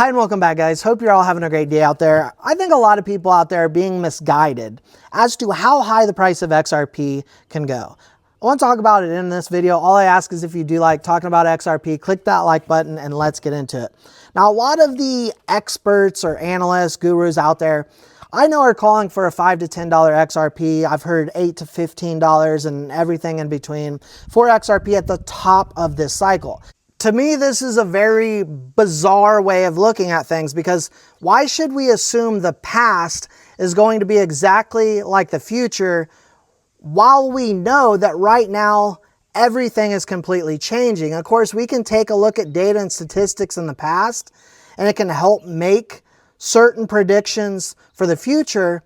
Hi and welcome back, guys. Hope you're all having a great day out there. I think a lot of people out there are being misguided as to how high the price of XRP can go. I want to talk about it in this video. All I ask is if you do like talking about XRP, click that like button and let's get into it. Now, a lot of the experts or analysts, gurus out there, I know are calling for a $5 to $10 XRP. I've heard $8 to $15 and everything in between for XRP at the top of this cycle. To me, this is a very bizarre way of looking at things, because why should we assume the past is going to be exactly like the future while we know that right now everything is completely changing? Of course, we can take a look at data and statistics in the past and it can help make certain predictions for the future,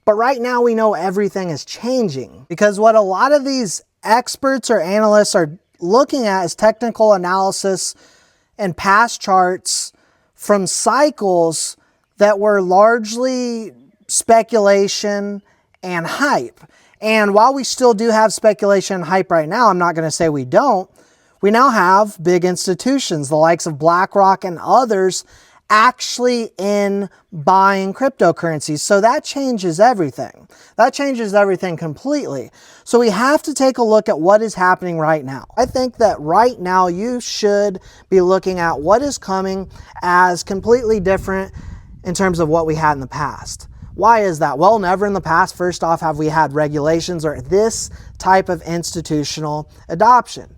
but right now we know everything is changing, because what a lot of these experts or analysts are looking at is technical analysis and past charts from cycles that were largely speculation and hype. And while we still do have speculation and hype right now, I'm not going to say we don't. We now have big institutions, the likes of BlackRock and others, actually in buying cryptocurrencies. So that changes everything. That changes everything completely. So we have to take a look at what is happening right now. I think that right now you should be looking at what is coming as completely different in terms of what we had in the past. Why is that? Well, never in the past, first off, have we had regulations or this type of institutional adoption.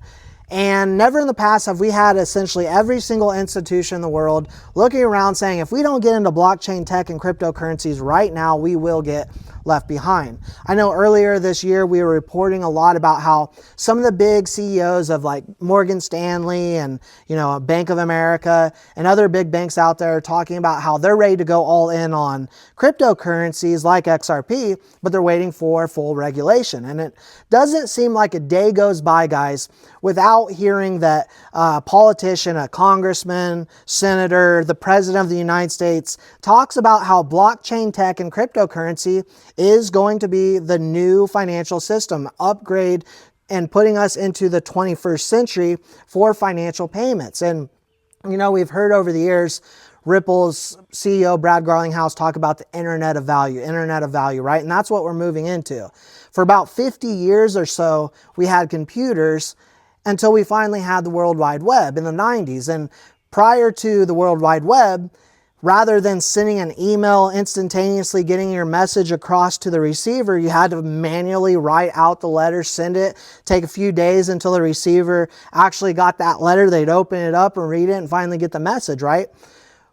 And never in the past have we had essentially every single institution in the world looking around saying, if we don't get into blockchain tech and cryptocurrencies right now, we will get left behind. I know earlier this year we were reporting a lot about how some of the big CEOs of like Morgan Stanley and Bank of America and other big banks out there are talking about how they're ready to go all in on cryptocurrencies like XRP, but they're waiting for full regulation. And it doesn't seem like a day goes by, guys, without hearing that a politician, a congressman, senator, the president of the United States talks about how blockchain tech and cryptocurrency is going to be the new financial system, upgrade and putting us into the 21st century for financial payments. And, we've heard over the years, Ripple's CEO, Brad Garlinghouse, talk about the internet of value, right? And that's what we're moving into. For about 50 years or so, we had computers until we finally had the World Wide Web in the 90s. And prior to the World Wide Web, rather than sending an email instantaneously, getting your message across to the receiver, you had to manually write out the letter, send it, take a few days until the receiver actually got that letter. They'd open it up and read it and finally get the message, right?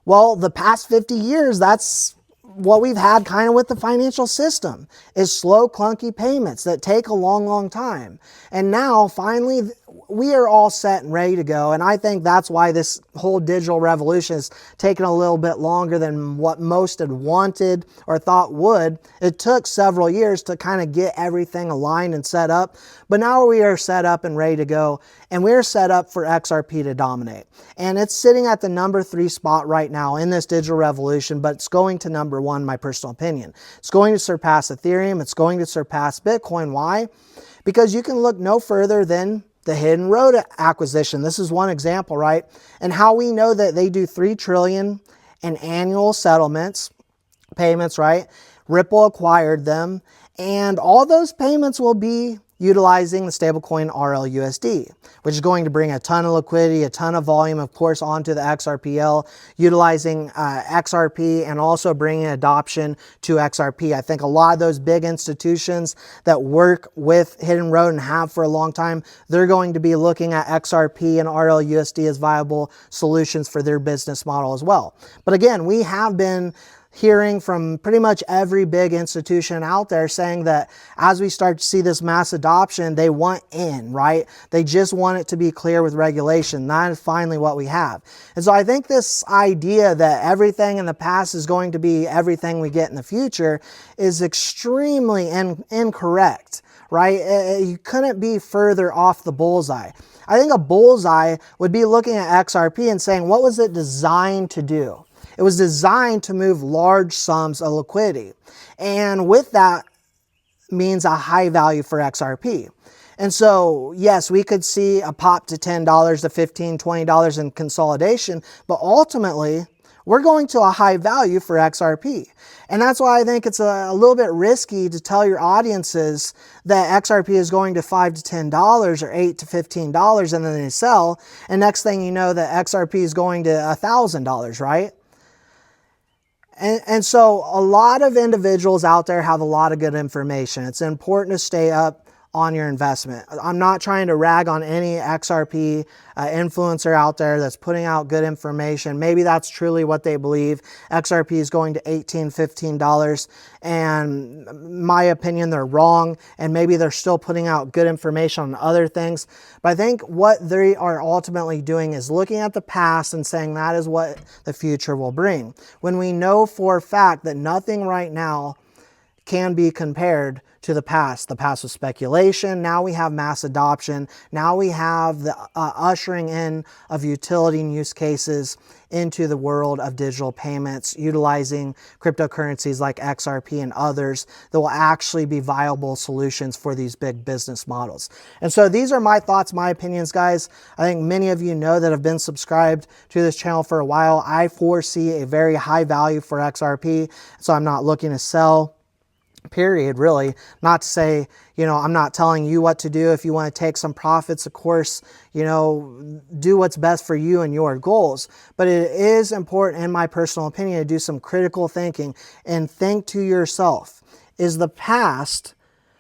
Well, the past 50 years, that's what we've had kind of with the financial system, is slow, clunky payments that take a long, long time. And now, finally, we are all set and ready to go. And I think that's why this whole digital revolution has taken a little bit longer than what most had wanted or thought would. It took several years to kind of get everything aligned and set up. But now we are set up and ready to go. And we're set up for XRP to dominate. And it's sitting at the number 3 spot right now in this digital revolution, but it's going to number 1, my personal opinion. It's going to surpass Ethereum. It's going to surpass Bitcoin. Why? Because you can look no further than the Hidden Road acquisition. This is one example, right? And how we know that they do $3 trillion in annual settlements, payments, right? Ripple acquired them, and all those payments will be utilizing the stablecoin RLUSD, which is going to bring a ton of liquidity, a ton of volume, of course, onto the XRPL, utilizing XRP and also bringing adoption to XRP. I think a lot of those big institutions that work with Hidden Road and have for a long time, they're going to be looking at XRP and RLUSD as viable solutions for their business model as well. But again, we have been hearing from pretty much every big institution out there saying that as we start to see this mass adoption, they want in, right? They just want it to be clear with regulation. That is finally what we have. And so I think this idea that everything in the past is going to be everything we get in the future is extremely incorrect, right? You couldn't be further off the bullseye. I think a bullseye would be looking at XRP and saying, what was it designed to do? It was designed to move large sums of liquidity. And with that means a high value for XRP. And so, yes, we could see a pop to $10 to $15, $20 in consolidation, but ultimately we're going to a high value for XRP. And that's why I think it's a little bit risky to tell your audiences that XRP is going to $5 to $10 or $8 to $15 and then they sell. And next thing you know, that XRP is going to $1,000, right? And so a lot of individuals out there have a lot of good information. It's important to stay up on your investment. I'm not trying to rag on any XRP influencer out there that's putting out good information. Maybe that's truly what they believe. XRP is going to $18, $15, and in my opinion, they're wrong, and maybe they're still putting out good information on other things. But I think what they are ultimately doing is looking at the past and saying that is what the future will bring. When we know for a fact that nothing right now can be compared to the past. The past was speculation. Now we have mass adoption. Now we have the ushering in of utility and use cases into the world of digital payments, utilizing cryptocurrencies like XRP and others that will actually be viable solutions for these big business models. And so these are my thoughts, my opinions, guys. I think many of you know that have been subscribed to this channel for a while. I foresee a very high value for XRP, so I'm not looking to sell. Period, really. Not to say, you know, I'm not telling you what to do. If you want to take some profits, of course, you know, do what's best for you and your goals. But it is important, in my personal opinion, to do some critical thinking and think to yourself, is the past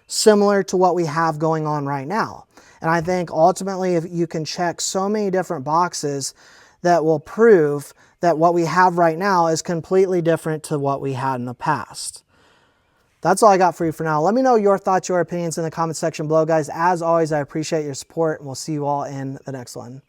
similar to what we have going on right now? And I think ultimately, if you can check so many different boxes that will prove that what we have right now is completely different to what we had in the past. That's all I got for you for now. Let me know your thoughts, your opinions in the comment section below, guys. As always, I appreciate your support, and we'll see you all in the next one.